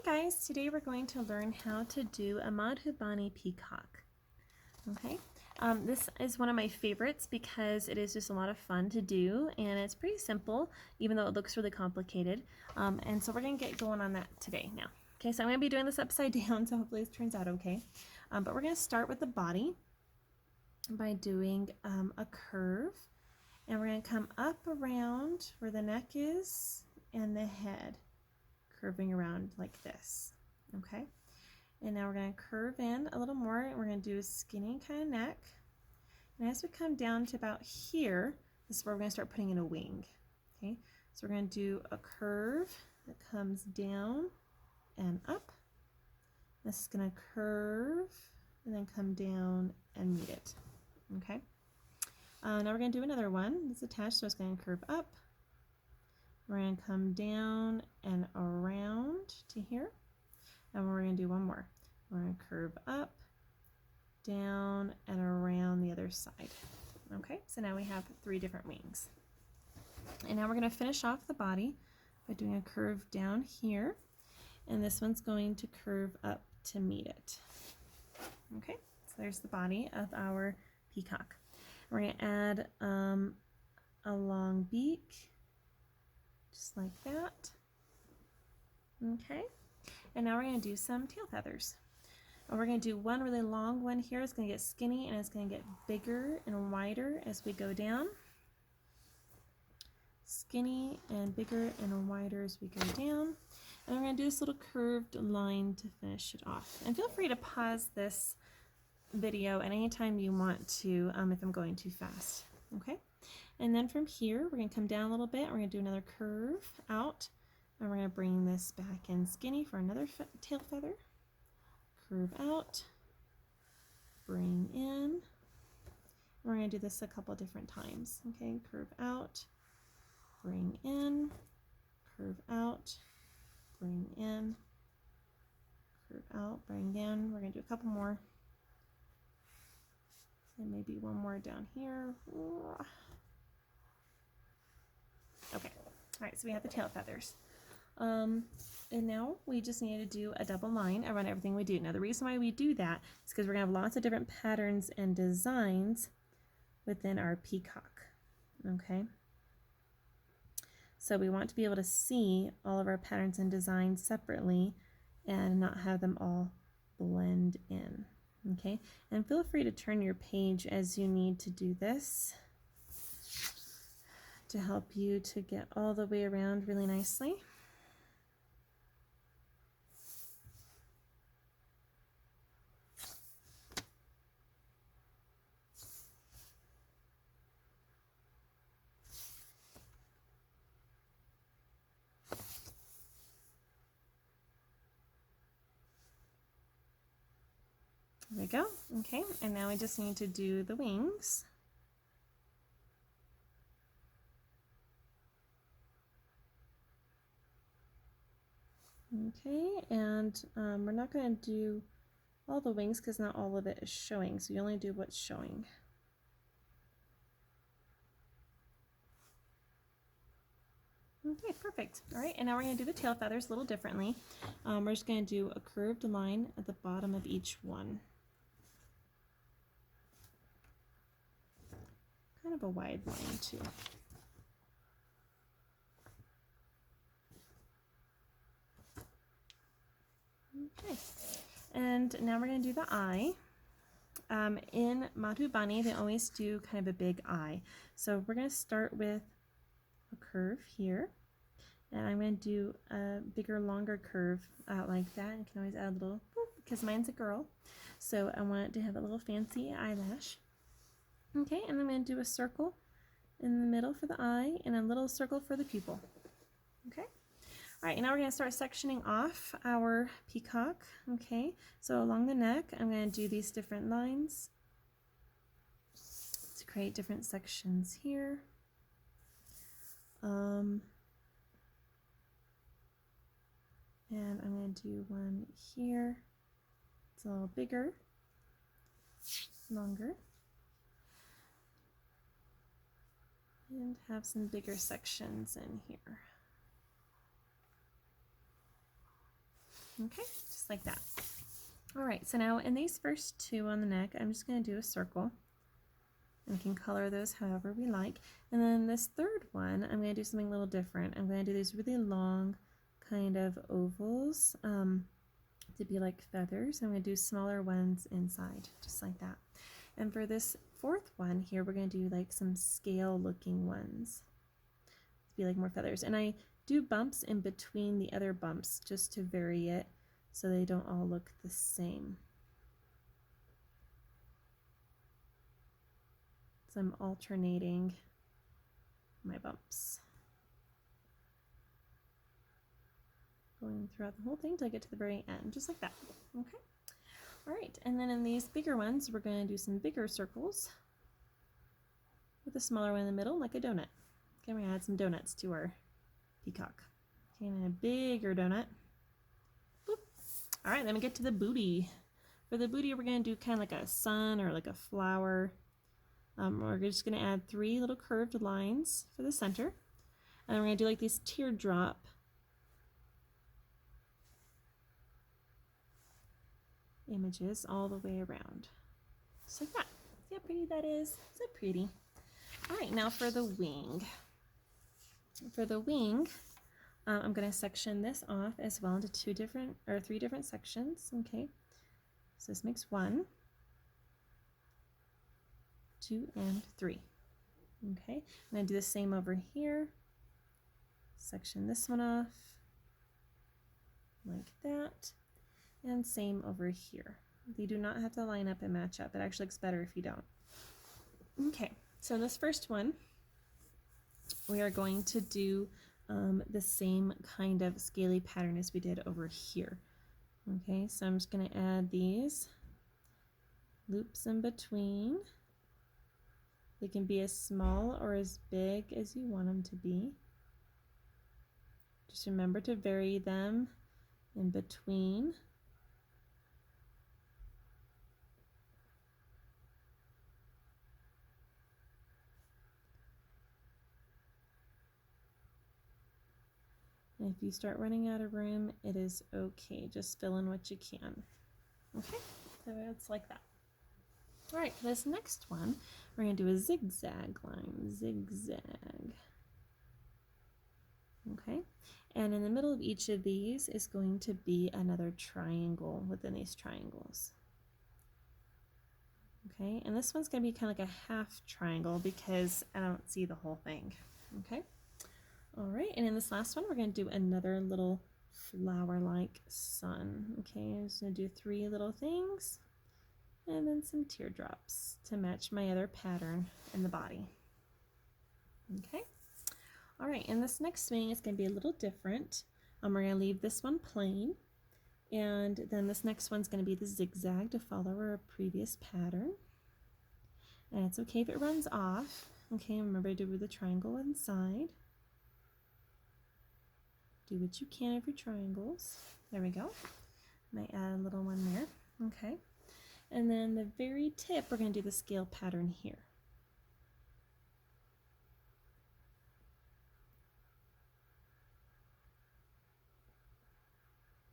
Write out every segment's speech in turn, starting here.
guys, today we're going to learn how to do a Madhubani Peacock. Okay, this is one of my favorites because it is just a lot of fun to do and it's pretty simple even though it looks really complicated. And so we're going to get going on that today now. Okay, so I'm going to be doing this upside down, so hopefully this turns out okay. But we're going to start with the body by doing a curve, and we're going to come up around where the neck is and the head, curving around like this. Okay, and now we're going to curve in a little more, and we're going to do a skinny kind of neck, and as we come down to about here, this is where we're going to start putting in a wing. Okay, so we're going to do a curve that comes down and up. This is going to curve and then come down and meet it. Okay, now we're going to do another one. It's attached, so it's going to curve up. We're going to come down and around to here, and we're going to do one more. We're going to curve up, down, and around the other side. Okay, so now we have 3 different wings. And now we're going to finish off the body by doing a curve down here, and this one's going to curve up to meet it. Okay, so there's the body of our peacock. We're going to add a long beak, just like that. Okay, and now we're going to do some tail feathers. And we're going to do one really long one here. It's going to get skinny and it's going to get bigger and wider as we go down. Skinny and bigger and wider as we go down. And we're going to do this little curved line to finish it off. And feel free to pause this video at any time you want to if I'm going too fast. Okay, and then from here we're going to come down a little bit. We're going to do another curve out, and we're going to bring this back in skinny for another tail feather. Curve out, bring in. We're going to do this a couple different times. Okay, curve out, bring in, curve out, bring in, curve out, bring in. We're going to do a couple more. And maybe one more down here. Okay, all right, so we have the tail feathers. And now we just need to do a double line around everything we do. Now the reason why we do that is because we're going to have lots of different patterns and designs within our peacock. Okay, so we want to be able to see all of our patterns and designs separately and not have them all blend in. Okay, and feel free to turn your page as you need to do this to help you to get all the way around really nicely. There we go. Okay, and now we just need to do the wings. Okay, and we're not going to do all the wings because not all of it is showing, so you only do what's showing. Okay, perfect. All right, and now we're going to do the tail feathers a little differently. We're just going to do a curved line at the bottom of each one. Kind of a wide line too. Okay, and now we're going to do the eye. In Madhubani, they always do kind of a big eye. So we're going to start with a curve here, and I'm going to do a bigger, longer curve out like that. You can always add a little, because mine's a girl, so I want it to have a little fancy eyelash. Okay, and I'm going to do a circle in the middle for the eye and a little circle for the pupil. Okay, all right, and now we're going to start sectioning off our peacock. Okay, so along the neck, I'm going to do these different lines to create different sections here. And I'm going to do one here. It's a little bigger, longer. And have some bigger sections in here. Okay, just like that. All right, so now in these first two on the neck, I'm just going to do a circle. And we can color those however we like. And then this third one, I'm going to do something a little different. I'm going to do these really long kind of ovals to be like feathers. I'm going to do smaller ones inside, just like that. And for this fourth one here, we're going to do like some scale looking ones to be like more feathers. And I do bumps in between the other bumps just to vary it so they don't all look the same. So I'm alternating my bumps, going throughout the whole thing till I get to the very end, just like that. Okay. All right, and then in these bigger ones, we're going to do some bigger circles with a smaller one in the middle, like a donut. Okay, we're going to add some donuts to our peacock. Okay, and then a bigger donut. Boop. All right, then we get to the booty. For the booty, we're going to do kind of like a sun or like a flower. We're just going to add 3 little curved lines for the center. And then we're going to do like these teardrop images all the way around. Just like that. See how pretty that is? So pretty. All right, now for the wing. For the wing, I'm going to section this off as well into 3 different sections. Okay, so this makes 1, 2, and 3. Okay, I'm going to do the same over here. Section this one off like that, and same over here. They do not have to line up and match up. It actually looks better if you don't. Okay, so in this first one, we are going to do the same kind of scaly pattern as we did over here. Okay, so I'm just going to add these loops in between. They can be as small or as big as you want them to be. Just remember to vary them in between. And if you start running out of room, it is okay. Just fill in what you can. Okay, so it's like that. All right, for this next one, we're going to do a zigzag line. Zigzag. Okay, and in the middle of each of these is going to be another triangle within these triangles. Okay, and this one's going to be kind of like a half triangle because I don't see the whole thing. Okay. All right, and in this last one, we're going to do another little flower-like sun. Okay, I'm just going to do 3 little things and then some teardrops to match my other pattern in the body. Okay, all right, and this next wing is going to be a little different. We're going to leave this one plain, and then this next one's going to be the zigzag to follow our previous pattern. And it's okay if it runs off. Okay, remember to do the triangle inside. Do what you can of your triangles. There we go. Might add a little one there. Okay. And then the very tip, we're going to do the scale pattern here.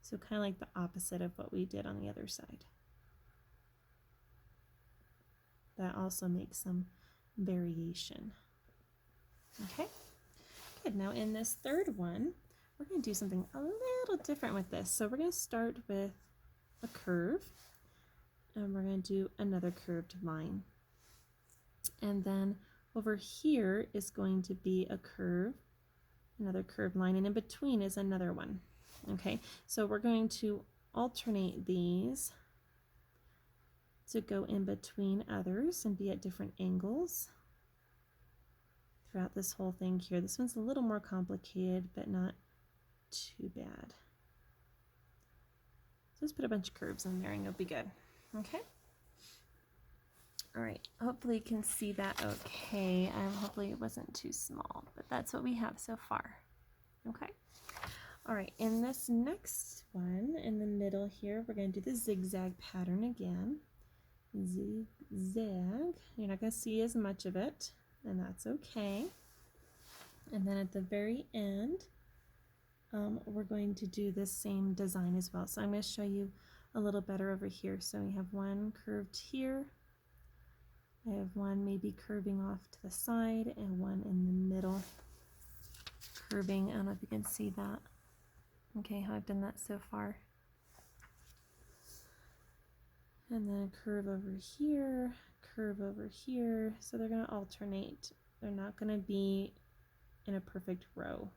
So kind of like the opposite of what we did on the other side. That also makes some variation. Okay. Good. Now in this third one, we're going to do something a little different with this. So we're going to start with a curve, and we're going to do another curved line. And then over here is going to be a curve, another curved line, and in between is another one. Okay, so we're going to alternate these to go in between others and be at different angles throughout this whole thing here. This one's a little more complicated, but not too bad. So let's put a bunch of curves in there and you'll be good. Okay. All right. Hopefully you can see that okay. Hopefully it wasn't too small, but that's what we have so far. Okay. All right. In this next one, in the middle here, we're going to do the zigzag pattern again. Zigzag. You're not going to see as much of it, and that's okay. And then at the very end we're going to do this same design as well. So I'm going to show you a little better over here. So we have one curved here. I have one maybe curving off to the side and one in the middle curving. I don't know if you can see that. Okay, how I've done that so far. And then a curve over here, curve over here. So they're going to alternate. They're not going to be in a perfect row.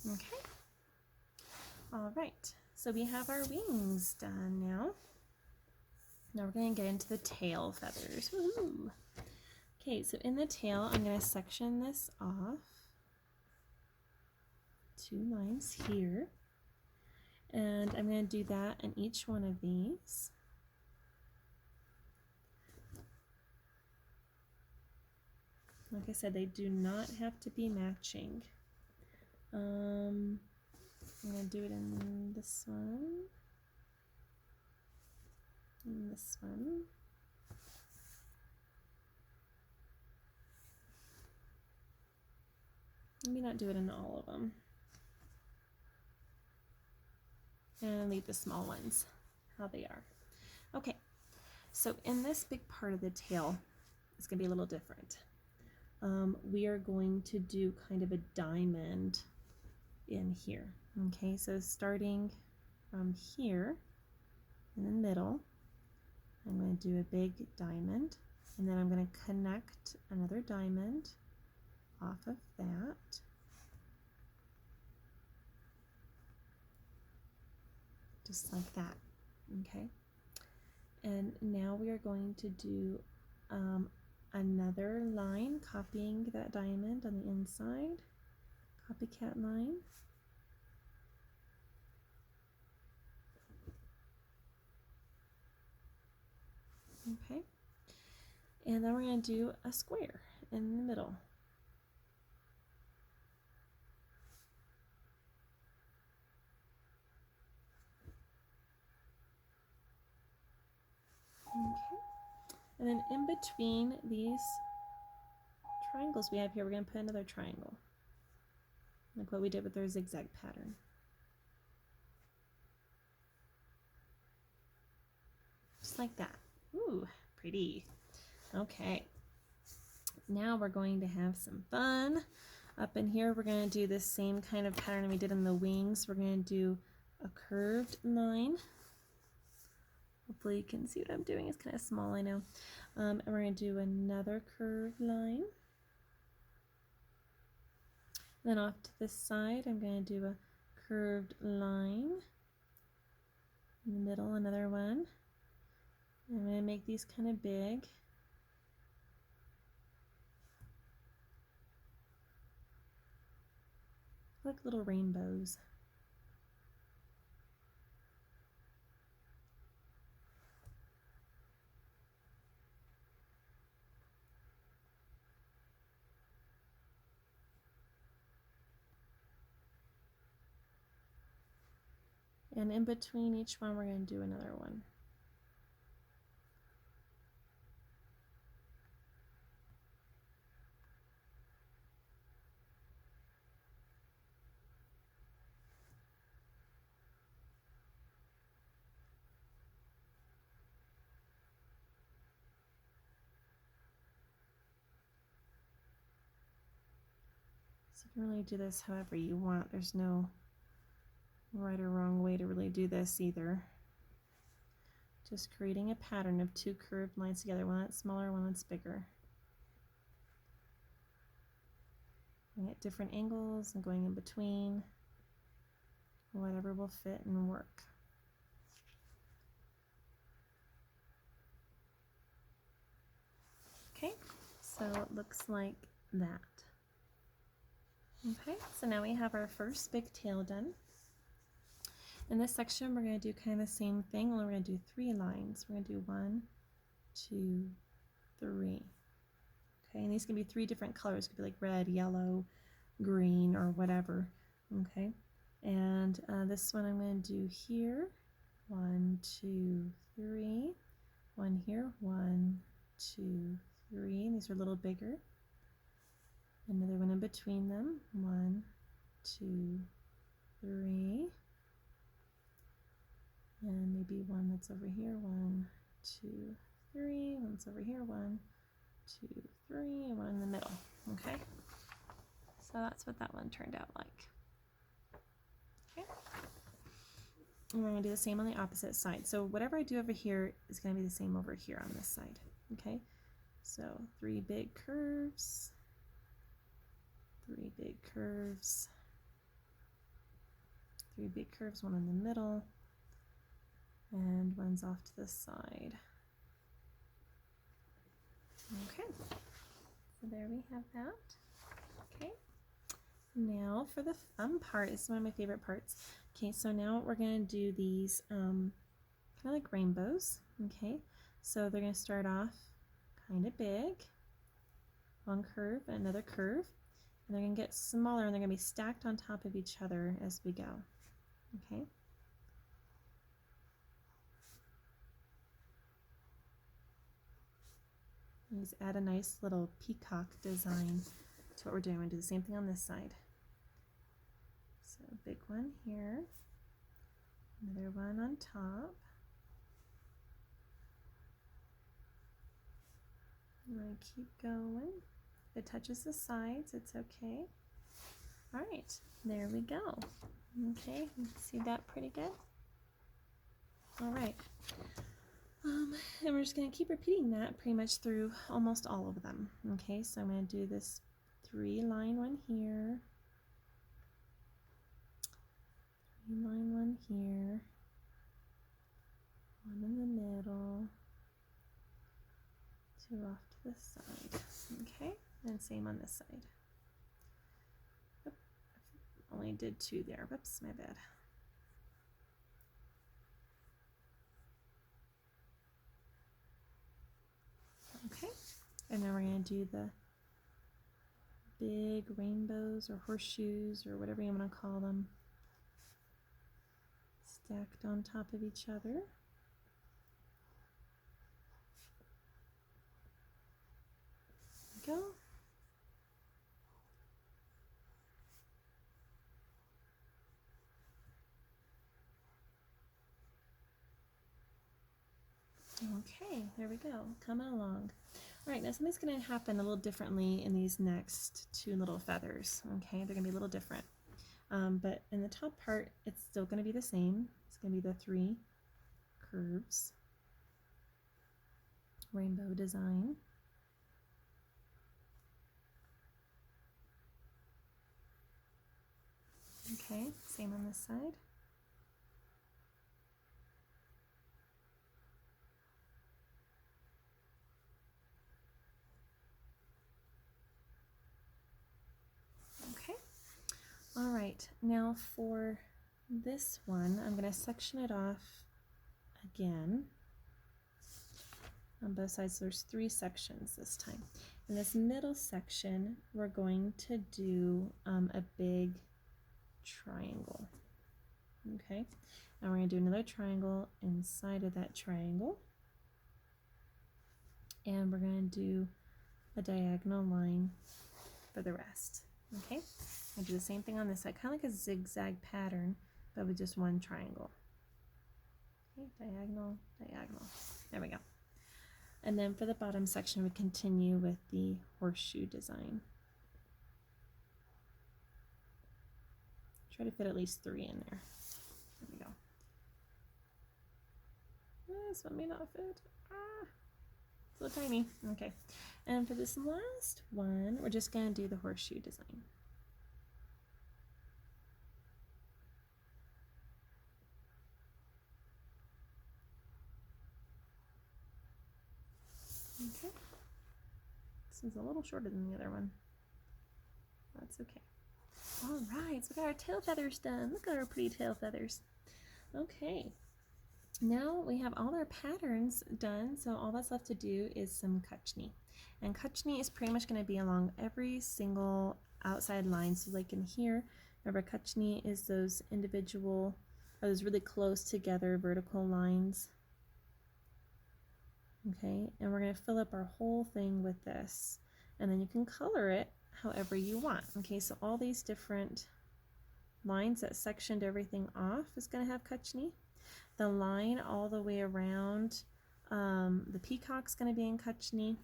Okay. All right. So we have our wings done now. Now we're going to get into the tail feathers. Woohoo! Okay, so in the tail, I'm going to section this off. 2 lines here. And I'm going to do that in each one of these. Like I said, they do not have to be matching. I'm going to do it in this one. And this one. Let me not do it in all of them. And leave the small ones how they are. Okay, so in this big part of the tail, it's going to be a little different. We are going to do kind of a diamond in here. Okay, so starting from here in the middle, I'm going to do a big diamond, and then I'm going to connect another diamond off of that. Just like that, okay? And now we are going to do another line, copying that diamond on the inside, copycat line. Okay, and then we're going to do a square in the middle. Okay, and then in between these triangles we have here, we're going to put another triangle, like what we did with our zigzag pattern. Just like that. Ooh, pretty. Okay, now we're going to have some fun. Up in here, we're going to do the same kind of pattern we did in the wings. We're going to do a curved line. Hopefully you can see what I'm doing. It's kind of small, I know. And we're going to do another curved line. Then off to this side, I'm going to do a curved line. In the middle, another one. I'm going to make these kind of big. Like little rainbows. And in between each one, we're going to do another one. So you can really do this however you want. There's no right or wrong way to really do this either. Just creating a pattern of 2 curved lines together, one that's smaller, one that's bigger. And at different angles and going in between, whatever will fit and work. Okay, so it looks like that. Okay, so now we have our first big tail done. In this section, we're going to do kind of the same thing, only we're going to do 3 lines. We're going to do 1, 2, 3. Okay, and these can be 3 different colors. It could be like red, yellow, green, or whatever. Okay, and this one I'm going to do here. 1, 2, 3, one here, 1, 2, 3, and these are a little bigger. Another one in between them, 1, 2, 3, and maybe one that's over here, 1, 2, 3, one's over here, 1, 2, 3, and one in the middle. Okay, so that's what that one turned out like. Okay, and we're going to do the same on the opposite side. So whatever I do over here is going to be the same over here on this side. Okay, so 3 big curves, 3 big curves, 3 big curves, one in the middle, and one's off to the side. Okay, so there we have that. Okay, now for the fun part, it's one of my favorite parts. Okay, so now we're going to do these kind of like rainbows. Okay, so they're going to start off kind of big, one curve, another curve, and they're going to get smaller and they're going to be stacked on top of each other as we go. Okay. And just add a nice little peacock design to what we're doing. We're going to do the same thing on this side. So big one here, another one on top. I'm going to keep going. If it touches the sides, it's okay. All right, there we go. Okay, see that pretty good? All right. And we're just going to keep repeating that pretty much through almost all of them. Okay, so I'm going to do this 3-line one here, 3-line one here, one in the middle, 2 off to the side. Okay, and same on this side. Oop, only did 2 there. Whoops, my bad. Okay, and now we're going to do the big rainbows or horseshoes or whatever you want to call them, stacked on top of each other. There we go. Okay, there we go, coming along. All right, now something's going to happen a little differently in these next 2 little feathers. Okay, they're going to be a little different. But in the top part, it's still going to be the same. It's going to be the 3 curves, rainbow design. Okay, same on this side. Okay, all right, now for this one, I'm going to section it off again on both sides. So there's 3 sections this time. In this middle section, we're going to do a big triangle. Okay, and we're going to do another triangle inside of that triangle, and we're going to do a diagonal line for the rest. Okay, I do the same thing on this side, kind of like a zigzag pattern, but with just one triangle. Okay, diagonal, diagonal. There we go. And then for the bottom section, we continue with the horseshoe design. Try to fit at least 3 in there. There we go. This one may not fit. It's so tiny. Okay. And for this last one, we're just going to do the horseshoe design. Okay. This one's a little shorter than the other one. That's okay. All right, so we got our tail feathers done. Look at our pretty tail feathers. Okay, now we have all our patterns done, so all that's left to do is some kachni. And kachni is pretty much going to be along every single outside line. So like in here, remember kachni is those individual are those really close together vertical lines. Okay, and we're going to fill up our whole thing with this, and then you can color it however you want. Okay, so all these different lines that sectioned everything off is going to have Kachni. The line all the way around the peacock's going to be in Kachni.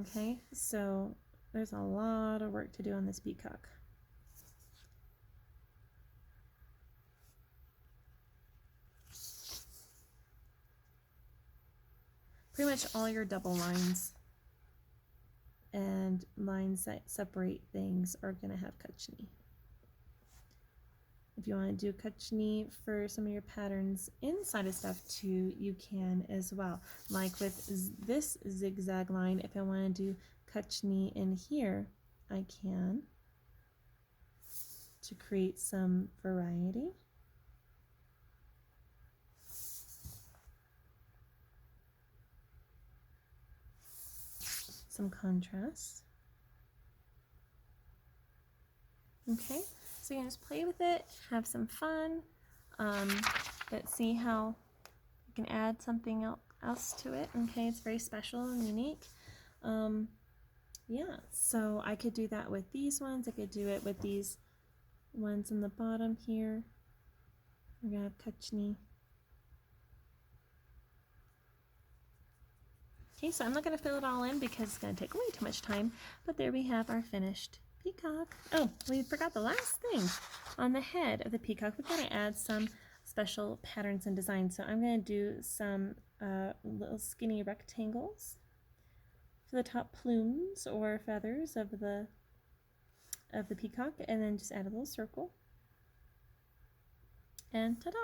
Okay, so there's a lot of work to do on this peacock. Pretty much all your double lines and lines that separate things are going to have Kachni. If you want to do Kachni for some of your patterns inside of stuff too, you can as well. Like with this zigzag line, if I want to do Kachni in here, I can, to create some variety. Some contrast. Okay, so you can just play with it, have some fun, but see how you can add something else to it. Okay, it's very special and unique. Yeah, so I could do that with these ones. I could do it with these ones in the bottom here. We're gonna have Kachni. Okay, so I'm not going to fill it all in because it's going to take way too much time, but there we have our finished peacock. Oh, we forgot the last thing. On the head of the peacock, we've got to add some special patterns and designs. So I'm going to do some little skinny rectangles for the top plumes or feathers of the peacock, and then just add a little circle. And ta-da!